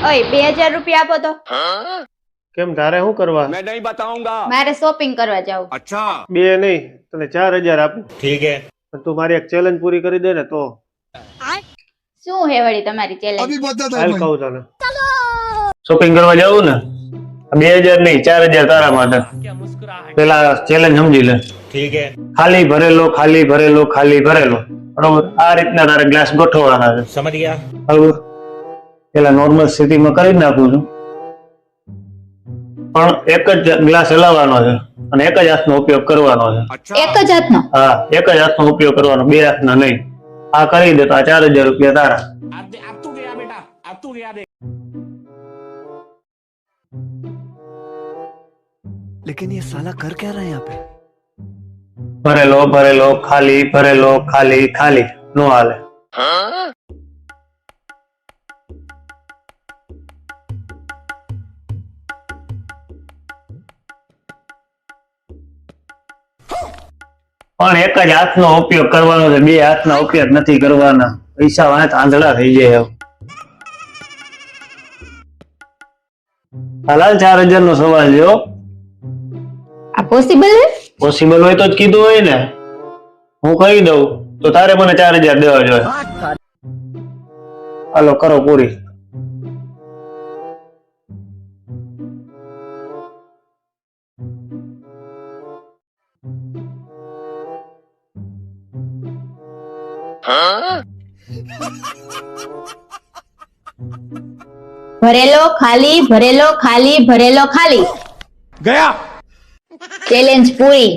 ઓય 2000 રૂપિયા આપો તો. કેમ તારે શું કરવા? मैं नहीं बताऊंगा। મારે શોપિંગ કરવા જાવ. अच्छा બે નહીં તને 4000 આપું. ठीक है। પણ તું મારી એક ચેલેન્જ પૂરી કરી દે ને તો શું હે વળી તમારી ચેલેન્જ? હાલ કહું તને. શોપિંગ કરવા જવું ને 2000 નહીં 4000 તારા માટે. પેલા ચેલેન્જ સમજી લે. ठीक है। ખાલી ભરેલો ખાલી ભરેલો ખાલી ભરેલો બરોબર આ રીતના તારે ગ્લાસ ગોઠવવાના છે. समझ गया। બરોબર પેલા નોર્મલ સ્થિતિમાં કરી નાખું છું પણ એક જ ગ્લાસ હલાવવાનો છે અને એક જ હાથનો ઉપયોગ કરવાનો છે. अच्छा એક જ હાથનો? હા એક જ હાથનો ઉપયોગ કરવાનો બે હાથના નહીં. આ કરી દે તો આ 4000 રૂપિયા તારા. अब तू गया बेटा, अब तू गया देख। लेकिन ये साला कर क्या रहा है यहाँ पे? ભરેલો ભરેલો ખાલી ભરેલો ખાલી ખાલી નો હાલે. પણ એક જ હાથનો ઉપયોગ કરવાનો છે બે હાથના ઉપયોગ નથી કરવાના. પૈસા વાંચ આંધળા થઈ જાય. હાલ 4000 નો સવાલ છે. આ પોસિબલ હે? પોસિબલ હોય તો જ કીધું હોય ને. હું કહી દઉં તો તારે મને 4000 દેવા જોઈએ. હાલો કરો પૂરી. ભરેલો ખાલી ભરેલો ખાલી ભરેલો ખાલી. गया। ચેલેન્જ પૂરી.